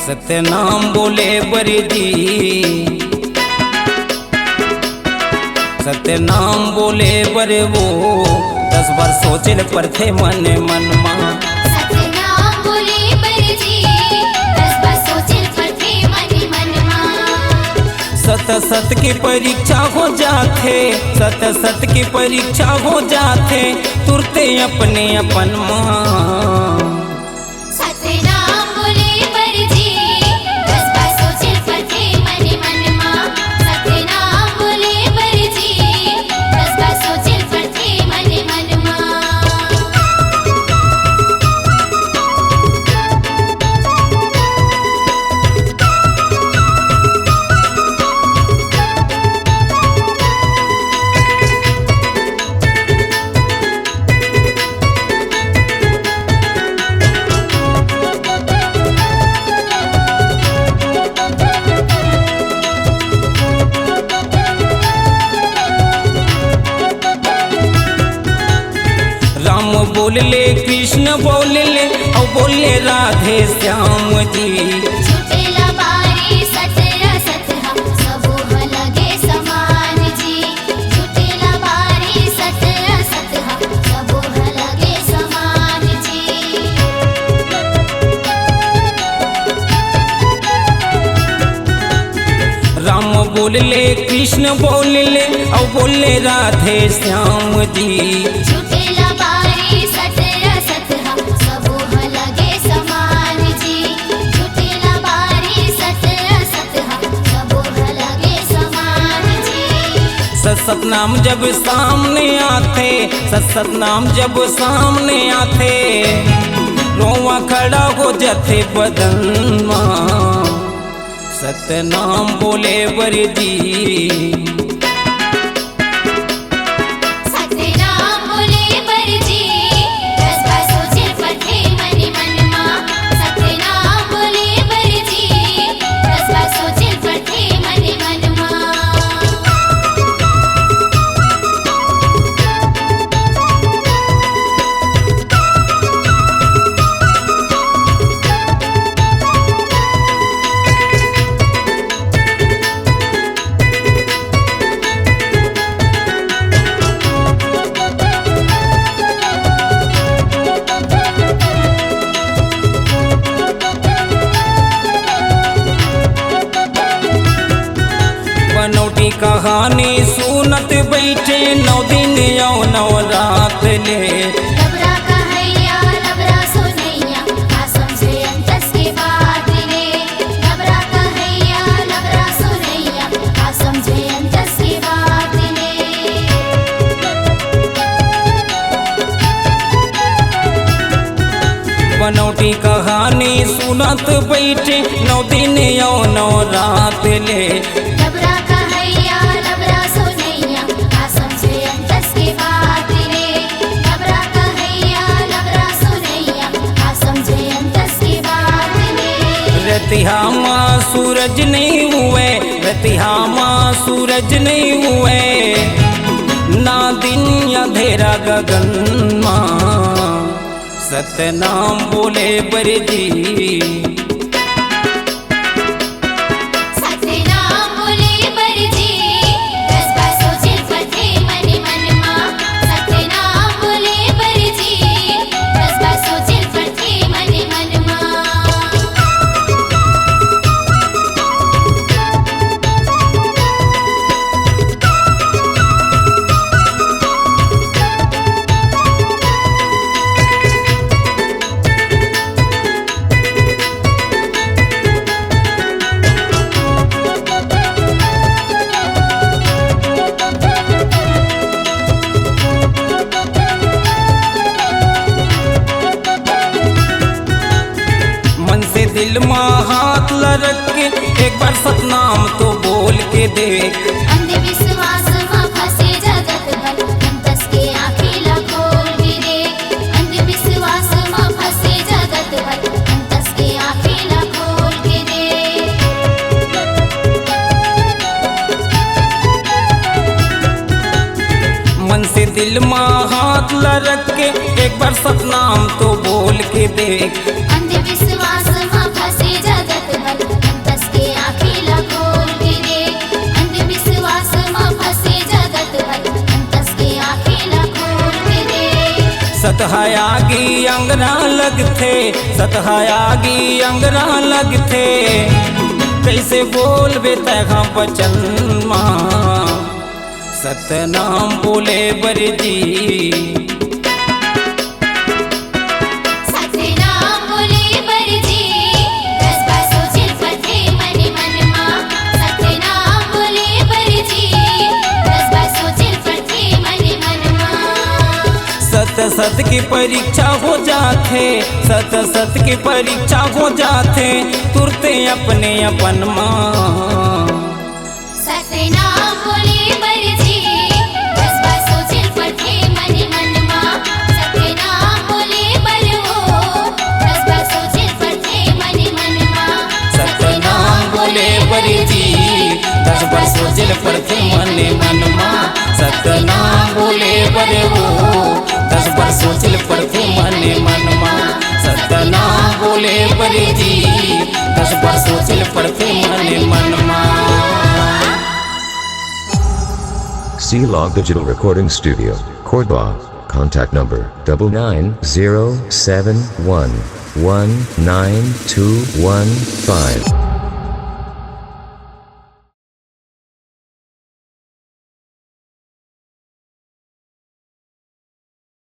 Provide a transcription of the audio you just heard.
सत्य नाम बोले बरजी, सत्य नाम बोले बरे वो 10 बार सोचे पर थे मन मन मां। सत्य नाम बोले बरजी 10 बार सोचे पर थे मन मन मां। सत सत की परीक्षा हो जाते, सत सत की परीक्षा हो जाते, तुरते अपने अपन मां। सत्य नाम बोले बरजी 10 बार सोचे पर थे मन मन मां। सत्य नाम बोले बरजी 10 बार सोचे पर थे मन मन मां। राम बोल ले, कृष्ण बोल ले, और बोले राधे श्याम जी। झूठे लबारी सत्य सत्य सबो लगे समान जी। झूठे लबारी सत्य सत्य सबो लगे समान जी। राम बोल ले, कृष्ण बोल ले, और बोले राधे श्याम जी। झूठे लबारी सत्य सत्य सबो लगे समान जी। झूठे लबारी सत्य सत्य सबो लगे समान जी। सत नाम जब सामने आते, सत नाम जब सामने आते, रोवा खड़ा हो जाते बदन मां। सत्य नाम बोले बरजी, सत्य नाम बोले बरजी 10 बार सोचे पर थे मन मन मां। सत्य नाम बोले बरजी 10 बार सोचे पर थे मन मन मां। बनौटी कहानी सुनत बैठे 9 दिन यौ 9 रात ले। लबरा कहैया लबरा सुनैया आ समझे अंतस के बात रे। लबरा कहैया लबरा सुनैया आ समझे अंतस के बात रे। बनौटी कहानी सुनत बैठे 9 दिन यौ 9 रात ले। लबरा कहैया लबरा सुनैया आ समझे अंतस के बात रे। लबरा कहैया लबरा सुनैया आ समझे अंतस के बात रे। रतिहा माँ सूरज नहीं हुए, रतिहा माँ सूरज नहीं हुए, ना दिन अंधेरा गगन माँ। सत्य नाम बोले बरजी, सत्य नाम बोले बरजी 10 बार सोचे पर थे मन मन मां। सत्य नाम बोले बरजी 10 बार सोचे पर थे मन मन मां। मन से दिल माँ हाथ लरक के एक बार सतनाम तो बोल के दे। अंधविश्वास मां फंसे जगत भर अंतस के आँखें ला खोल भी दे। अंधविश्वास मां फंसे जगत भर अंतस के आँखें ला खोल के दे। मन से दिल माँ हाथ लरक के एक बार सतनाम तो बोल के देख। अंधविश्वास मां फंसे जगत सतहायागी अंगना लगथे, सतहायागी अंगना लगथे, कैसे बोलबे तहाँ बचन माँ सतनाम बोले बरजी। सतनाम बोले बरजी, कस्बा सोचिल पथे मन मन माँ। सतनाम बोले बरजी, कस्बा सोचिल पथे मन मन माँ। सत सत की परीक्षा हो जाथे, सत सत की परीक्षा हो जाथे, तुरते अपने अपन माँ। सतनाम बोले बरजी, कस्बा सोचिल पथे मन मन माँ। सतनाम बोले बरवो, कस्बा सोचिल पथे मन मन माँ। सतनाम बोले बरजी, कस्बा सोचिल पथे मन मन माँ। सतनाम बोले बरवो, कस्बा सोचिल पथे मन मन माँ। सतनाम बोले बरजी, कस्बा सोचिल पथे मन मन माँ। C-Log Digital Recording Studio, Cordoba. Contact number 99071192115.